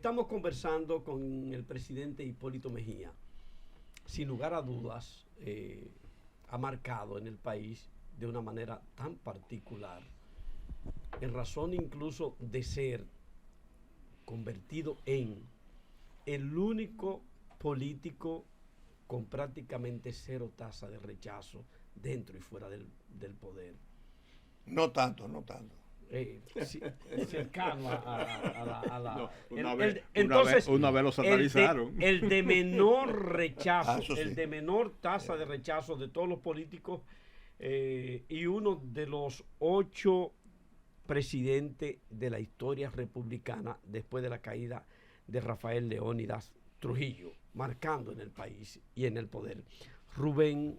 Estamos conversando con el presidente Hipólito Mejía. Sin lugar a dudas, ha marcado en el país de una manera tan particular, en razón incluso de ser convertido en el único político con prácticamente cero tasa de rechazo dentro y fuera del poder. No tanto, no tanto. Sí, cercano a la No, entonces una vez lo satanizaron. el de menor rechazo, Eso sí. el de menor tasa de rechazo de todos los políticos, y uno de los 8 presidentes de la historia republicana después de la caída de Rafael Leónidas Trujillo, marcando en el país y en el poder. Rubén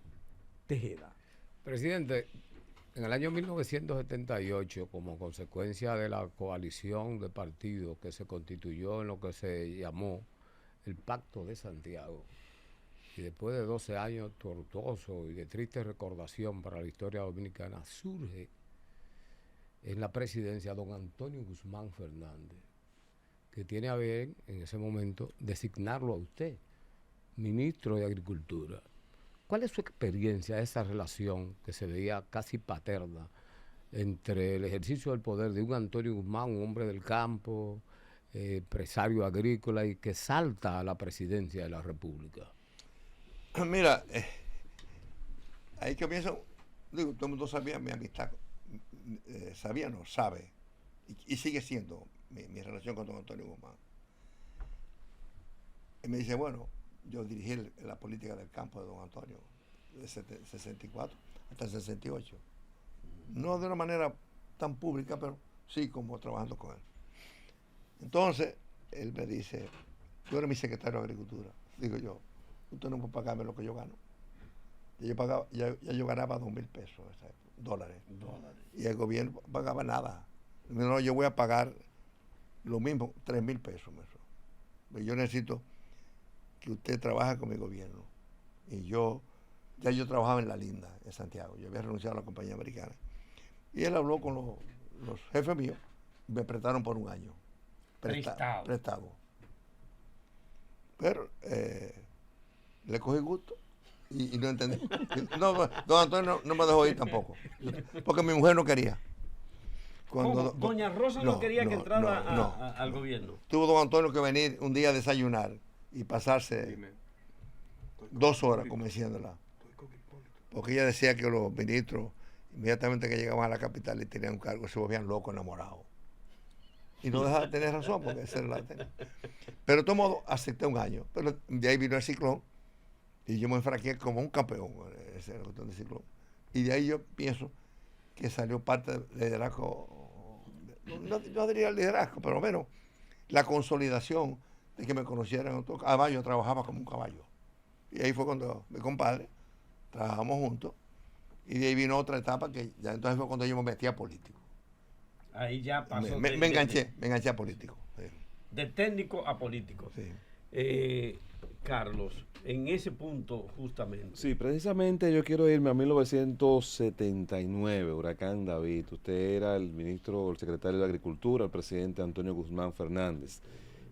Tejeda. Presidente, en el año 1978, como consecuencia de la coalición de partidos que se constituyó en lo que se llamó el Pacto de Santiago, y después de 12 años tortuosos y de triste recordación para la historia dominicana, surge en la presidencia don Antonio Guzmán Fernández, que tiene a bien en ese momento designarlo a usted ministro de Agricultura. ¿Cuál es su experiencia de esa relación que se veía casi paterna entre el ejercicio del poder de un Antonio Guzmán, un hombre del campo, empresario agrícola y que salta a la presidencia de la República? Mira, ahí comienza, digo, todo el mundo sabía mi amistad, sabía, no, sabe, y sigue siendo mi relación con don Antonio Guzmán. Y me dice, bueno, yo dirigí la política del campo de don Antonio, de 64 hasta el 68. No de una manera tan pública, pero sí como trabajando con él. Entonces, él me dice, tú eres mi secretario de Agricultura. Digo yo, usted no puede pagarme lo que yo gano. Ya yo ganaba 2.000 pesos, dólares. Y el gobierno pagaba nada. No, yo voy a pagar lo mismo, 3.000 pesos. Yo necesito que usted trabaje con mi gobierno. Y ya yo trabajaba en La Linda, en Santiago. Yo había renunciado a la compañía americana. Y él habló con los jefes míos y me prestaron por un año. Prestado. Pero le cogí gusto y no entendí. No, don Antonio no me dejó ir tampoco. Porque mi mujer no quería. Doña Rosa no quería que entrara al gobierno. Tuvo don Antonio que venir un día a desayunar y pasarse 2 horas convenciéndola. Porque ella decía que los ministros, inmediatamente que llegaban a la capital y tenían un cargo, se volvían locos, enamorados. Y no dejaba de tener razón, porque esa era la tenía. Pero de todo modo, acepté un año. Pero de ahí vino el ciclón y yo me enfraqué como un campeón, ese cuestión del ciclón. Y de ahí yo pienso que salió parte del liderazgo, no diría liderazgo, pero menos la consolidación de que me conocieran. Además, yo trabajaba como un caballo. Y ahí fue cuando mi compadre, trabajamos juntos, y de ahí vino otra etapa que ya entonces fue cuando yo me metí a político. Ahí ya pasó. Me enganché a político. Sí. De técnico a político. Sí. Carlos, en ese punto justamente. Sí, precisamente yo quiero irme a 1979, Huracán David. Usted era el ministro, el secretario de Agricultura, el presidente Antonio Guzmán Fernández.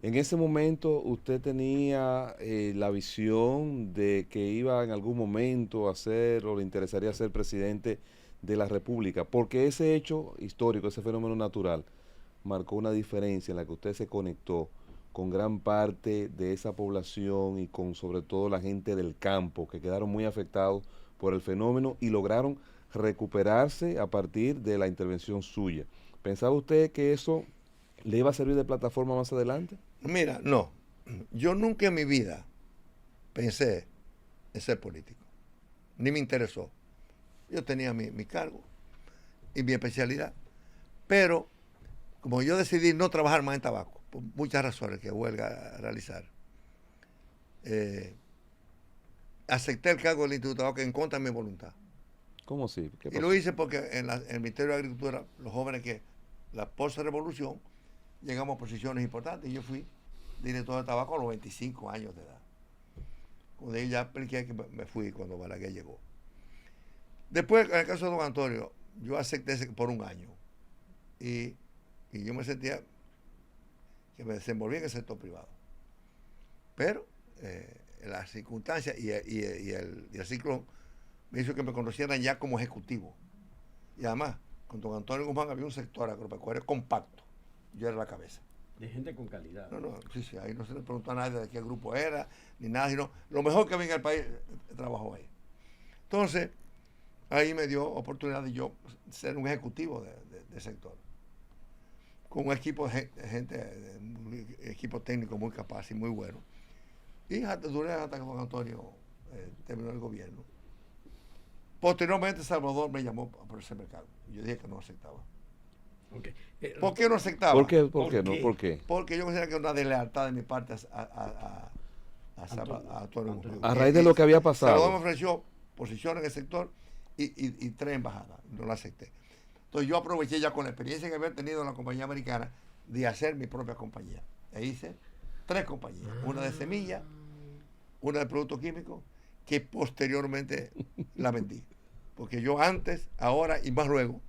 En ese momento usted tenía la visión de que iba en algún momento a ser o le interesaría ser presidente de la República, porque ese hecho histórico, ese fenómeno natural, marcó una diferencia en la que usted se conectó con gran parte de esa población y con sobre todo la gente del campo, que quedaron muy afectados por el fenómeno y lograron recuperarse a partir de la intervención suya. ¿Pensaba usted que eso le iba a servir de plataforma más adelante? Mira, no. Yo nunca en mi vida pensé en ser político. Ni me interesó. Yo tenía mi cargo y mi especialidad. Pero, como yo decidí no trabajar más en tabaco, por muchas razones que huelga a realizar, acepté el cargo del Instituto de Tabaco en contra de mi voluntad. ¿Cómo así? Y lo hice porque en el Ministerio de Agricultura, los jóvenes que la post-revolución, llegamos a posiciones importantes y yo fui director de tabaco a los 25 años de edad. Cuando ahí ya expliqué que me fui cuando Balaguer llegó. Después, en el caso de don Antonio, yo acepté por un año y yo me sentía que me desenvolví en el sector privado. Pero las circunstancias y el ciclón me hizo que me conocieran ya como ejecutivo. Y además, con don Antonio Guzmán había un sector agropecuario compacto. Yo era la cabeza. De gente con calidad. No, sí, ahí no se le preguntó a nadie de qué grupo era, ni nada, sino lo mejor que había en el país trabajó ahí. Entonces, ahí me dio oportunidad de yo ser un ejecutivo de sector. Con un equipo de gente, un equipo técnico muy capaz y muy bueno. Y duré hasta que don Antonio terminó el gobierno. Posteriormente Salvador me llamó por ese mercado. Yo dije que no aceptaba. Okay. ¿Por qué no aceptaba? ¿Por qué? ¿Por qué? ¿Por qué? Porque yo considero que era una deslealtad de mi parte a Antonio Guzmán. A raíz de lo que había pasado. Salvador me ofreció posición en el sector y 3 embajadas. No la acepté. Entonces yo aproveché ya con la experiencia que había tenido en la compañía americana de hacer mi propia compañía. E hice 3 compañías. Una de semillas, una de productos químicos, que posteriormente la vendí. Porque yo antes, ahora y más luego,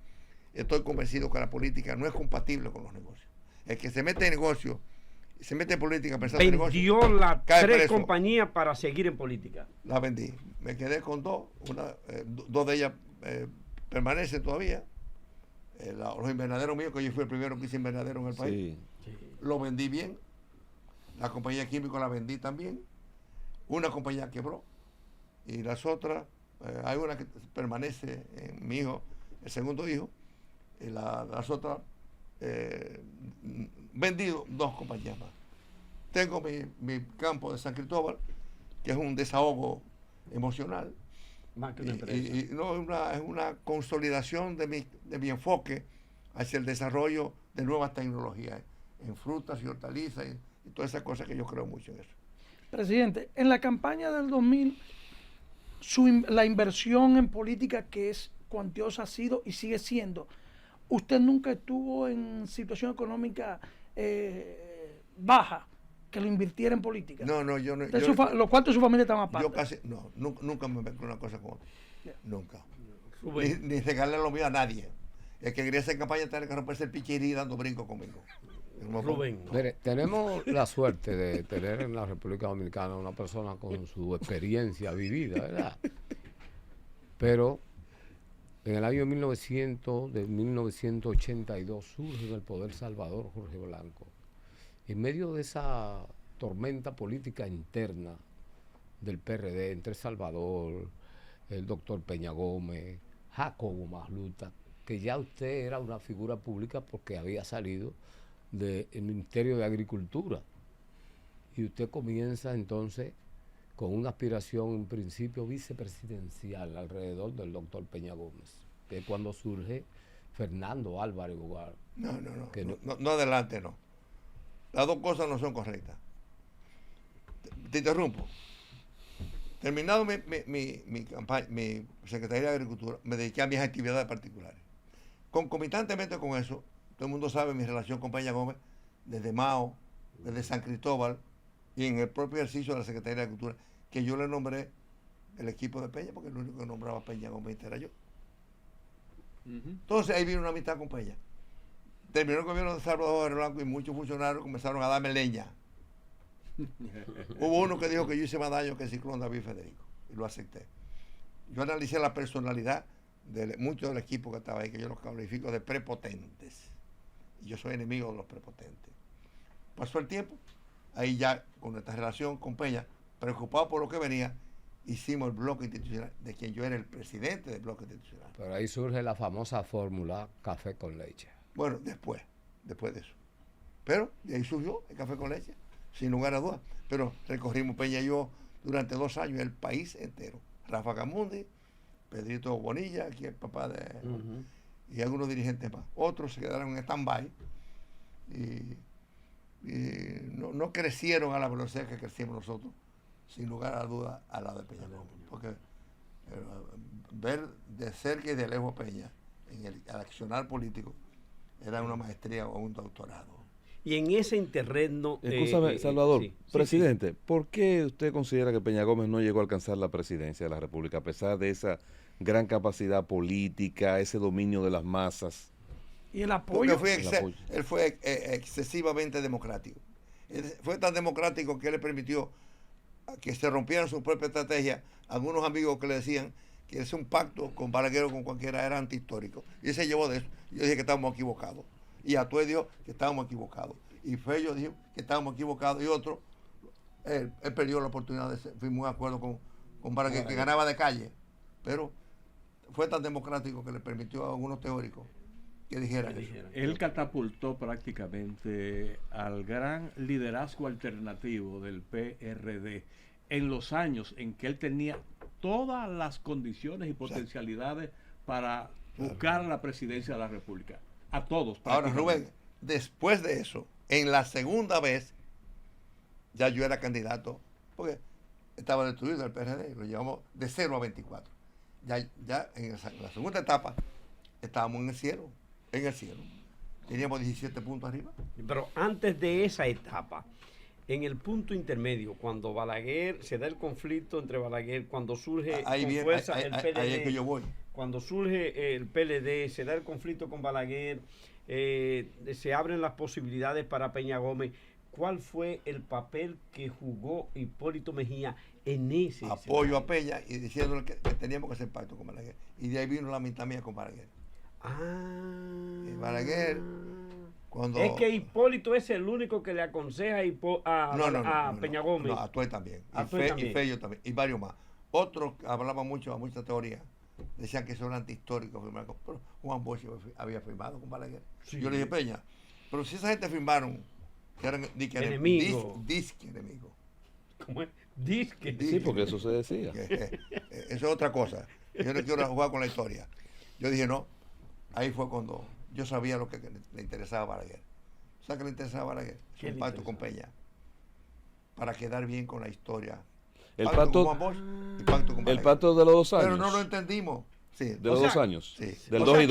estoy convencido que la política no es compatible con los negocios. El que se mete en negocio, se mete en política pensando en negocio, vendió las 3 preso. compañías para seguir en política. La vendí. Me quedé con 2. Dos de ellas permanecen todavía. Los invernaderos míos, que yo fui el primero que hice invernadero en el país. Sí. Lo vendí bien. La compañía química la vendí también. Una compañía quebró. Y las otras, hay una que permanece en mi hijo, el segundo hijo. Y las otras, vendido 2 compañías más. Tengo mi campo de San Cristóbal, que es un desahogo emocional. Más que una empresa. Y no, es una consolidación de mi enfoque hacia el desarrollo de nuevas tecnologías en frutas y hortalizas y todas esas cosas que yo creo mucho en eso. Presidente, en la campaña del 2000, la inversión en política, que es cuantiosa, ha sido y sigue siendo. ¿Usted nunca estuvo en situación económica baja que lo invirtiera en política? No, yo no. Los cuartos de su familia estaban aparte. Yo casi, nunca me meto en una cosa como otra. Nunca. Rubén. Ni regalarle lo mío a nadie. El que quería hacer campaña tiene que romperse el pichirí dando brinco conmigo. Rubén. No. Mire, tenemos la suerte de tener en la República Dominicana una persona con su experiencia vivida, ¿verdad? Pero en el año 1982 surge en el poder Salvador Jorge Blanco. En medio de esa tormenta política interna del PRD entre Salvador, el doctor Peña Gómez, Jacobo Masluta, que ya usted era una figura pública porque había salido del Ministerio de Agricultura. Y usted comienza entonces con una aspiración en principio vicepresidencial alrededor del doctor Peña Gómez, que es cuando surge Fernando Álvarez Bogar. No, adelante, no. Las dos cosas no son correctas. Te interrumpo. Terminado mi campaña, mi Secretaría de Agricultura, me dediqué a mis actividades particulares. Concomitantemente con eso, todo el mundo sabe mi relación con Peña Gómez, desde Mao, desde San Cristóbal, y en el propio ejercicio de la Secretaría de Agricultura, que yo le nombré el equipo de Peña, porque el único que nombraba a Peña Gómez era yo. Entonces ahí vino una amistad con Peña. Terminó el gobierno de Salvador Blanco y muchos funcionarios comenzaron a darme leña. Hubo uno que dijo que yo hice más daño que el ciclón David Federico, y lo acepté. Yo analicé la personalidad de muchos del equipo que estaba ahí, que yo los califico de prepotentes. Y yo soy enemigo de los prepotentes. Pasó el tiempo, ahí ya con esta relación con Peña, preocupado por lo que venía, hicimos el bloque institucional, de quien yo era el presidente del bloque institucional. Pero ahí surge la famosa fórmula café con leche. Bueno, después de eso. Pero de ahí surgió el café con leche, sin lugar a dudas. Pero recorrimos Peña y yo durante 2 años el país entero. Rafa Gamundi, Pedrito Bonilla, aquí el papá de... y algunos dirigentes más. Otros se quedaron en stand-by y no crecieron a la velocidad que crecimos nosotros, sin lugar a dudas, al lado de Peña Gómez. Porque ver de cerca y de lejos Peña en el accionar político era una maestría o un doctorado. Y en ese interreno... Escúchame, Salvador, sí, presidente, sí. ¿Por qué usted considera que Peña Gómez no llegó a alcanzar la presidencia de la República, a pesar de esa gran capacidad política, ese dominio de las masas? Y el Porque apoyo. él fue excesivamente democrático. Fue tan democrático que le permitió que se rompieran su propia estrategia. Algunos amigos que le decían que ese un pacto con Balaguer o con cualquiera era antihistórico. Y él se llevó de eso. Yo dije que estábamos equivocados. Y Atué dijo que estábamos equivocados. Y Fello dijo que estábamos equivocados. Y otro, él perdió la oportunidad de ser. Fuimos de acuerdo con Balaguer, que ganaba de calle. Pero fue tan democrático que le permitió a algunos teóricos que dijeran eso. Él catapultó prácticamente al gran liderazgo alternativo del PRD en los años en que él tenía todas las condiciones y potencialidades para buscar la presidencia de la República. A todos. Ahora, Rubén, después de eso, en la segunda vez, ya yo era candidato, porque estaba destruido el PRD, lo llevamos de 0 a 24. Ya en la segunda etapa estábamos en el cielo. Teníamos 17 puntos arriba. Pero antes de esa etapa, en el punto intermedio, cuando Balaguer, se da el conflicto entre Balaguer, cuando surge con fuerza el PLD, ahí es que yo voy. Cuando surge el PLD, se da el conflicto con Balaguer, se abren las posibilidades para Peña Gómez. ¿Cuál fue el papel que jugó Hipólito Mejía en ese apoyo a Peña y diciéndole que teníamos que hacer pacto con Balaguer? Y de ahí vino la mitad mía con Balaguer. Y Balaguer, cuando... Es que Hipólito es el único que le aconseja a Peña Gómez. No, a Atué también. Y Fello también. Y varios más. Otros hablaban mucho, a muchas teorías. Decían que eso era antihistórico. Pero Juan Bosch había firmado con Balaguer. Sí. Yo le dije, Peña, pero si esa gente firmaron, que eran enemigos. Disque enemigos. ¿Cómo es? Disque. Sí, porque eso se decía. Eso es otra cosa. Yo no quiero jugar con la historia. Yo dije, no. Ahí fue cuando yo sabía lo que le interesaba a Balaguer. ¿Sabes qué le interesaba a Balaguer? Un pacto con Peña. Para quedar bien con la historia. El pacto con Juan Bosch y pacto con Balaguer. El pacto de los 2 años. Pero no lo entendimos. Sí. De los 2 años. Sí. Del O 2 sea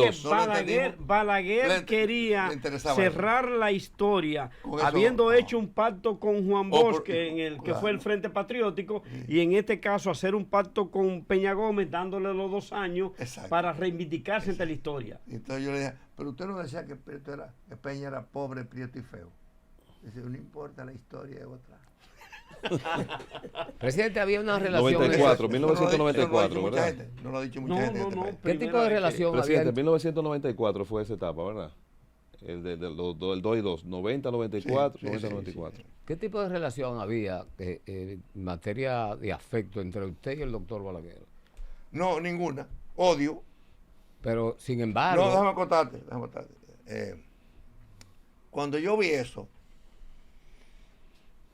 y que 2. Balaguer quería cerrar la historia habiendo hecho un pacto con Juan Bosch, que fue el Frente Patriótico, y en este caso hacer un pacto con Peña Gómez, dándole los 2 años para reivindicarse ante la historia. Entonces yo le dije, pero usted no decía que Peña era pobre, prieto y feo. Dice, no importa, la historia es otra. Presidente, había una relación... 1994, ¿verdad? No lo ha dicho mucha gente. ¿Qué tipo de relación Presidente, había? 1994 fue esa etapa, ¿verdad? El 2 y 2, 90-94, Sí, 90-94. sí. ¿Qué tipo de relación había en materia de afecto entre usted y el doctor Balaguer? No, ninguna. Odio. Pero, sin embargo... No, déjame contarte. Cuando yo vi eso,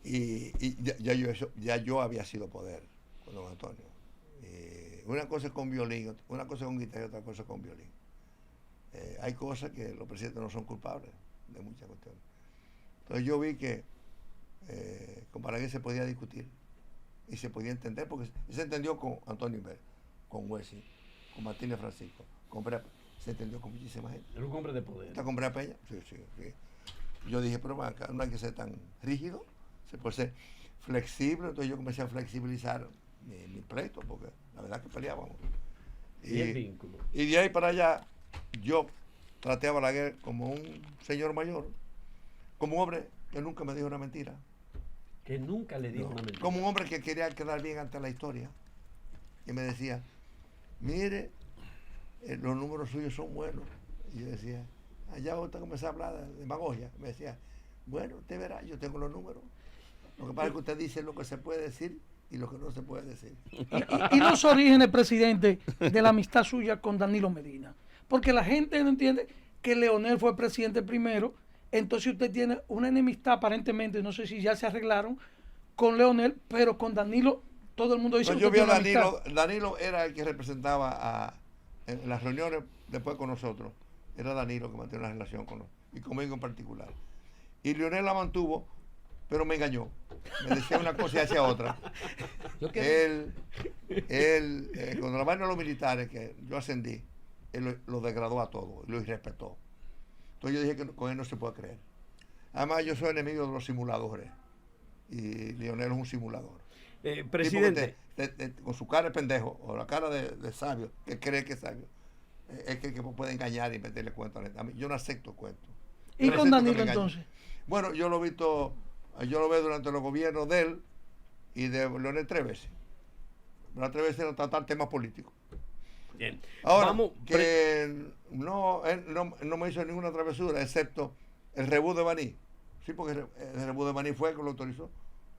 y ya yo había sido poder con don Antonio. Una cosa es con violín, una cosa es con guitarra y otra cosa es con violín. Hay cosas que los presidentes no son culpables de muchas cuestiones. Entonces yo vi que con Balaguer se podía discutir y se podía entender, porque se entendió con Antonio Inver, con Wesley, con Martínez Francisco, con Brea, se entendió con muchísima gente. Era un hombre de poder. ¿Está con Brea Peña? Sí. Yo dije, pero acá no hay que ser tan rígido, se puede ser flexible. Entonces yo comencé a flexibilizar mi pleito, porque la verdad que peleábamos. Y el vínculo. Y de ahí para allá, yo traté a Balaguer como un señor mayor, como un hombre que nunca me dijo una mentira. Que nunca le dijo una mentira. Como un hombre que quería quedar bien ante la historia. Y me decía, mire, los números suyos son buenos. Y yo decía, allá usted comenzó a hablar de demagogia. Me decía, bueno, usted verá, yo tengo los números. Lo que pasa es que usted dice lo que se puede decir y lo que no se puede decir. Y los orígenes, presidente, de la amistad suya con Danilo Medina. Porque la gente no entiende que Leonel fue presidente primero, entonces usted tiene una enemistad aparentemente, no sé si ya se arreglaron, con Leonel, pero con Danilo todo el mundo dice No, que yo vi a usted tiene una amistad. Danilo era el que representaba en las reuniones después con nosotros. Era Danilo que mantenía una relación con nosotros, y conmigo en particular. Y Leonel la mantuvo, pero me engañó. Me decía una cosa y hacía otra. Él cuando la vaina de los militares, que yo ascendí, él lo degradó a todo, lo irrespetó. Entonces yo dije que con él no se puede creer. Además, yo soy enemigo de los simuladores. Y Leonel es un simulador. Presidente. Con su cara de pendejo, o la cara de sabio, que cree que es sabio, es que puede engañar y meterle cuentos a la gente. A mí, yo no acepto cuentos. ¿Y Yo no con acepto que Danilo me engañen. entonces? Bueno, yo lo veo durante los gobiernos de él y de Leonel 3 veces. Las 3 veces era tratar temas políticos. Bien. Ahora, Vamos, que él no me hizo ninguna travesura, excepto el rebú de Baní. Sí, porque el rebú de Baní fue el que lo autorizó.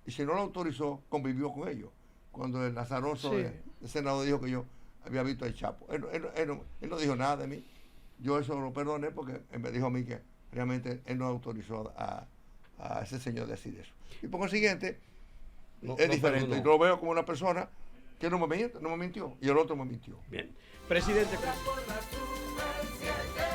Y si no lo autorizó, convivió con ellos. Cuando el azaroso Sí. del Senado dijo que yo había visto al Chapo. Él no dijo nada de mí. Yo eso lo perdoné porque él me dijo a mí que realmente él no autorizó a ese señor a decir eso. Y por consiguiente, No, es no diferente. perdonó. Yo lo veo como una persona que no me mintió y el otro me mintió. bien. Presidente. Por la super 7.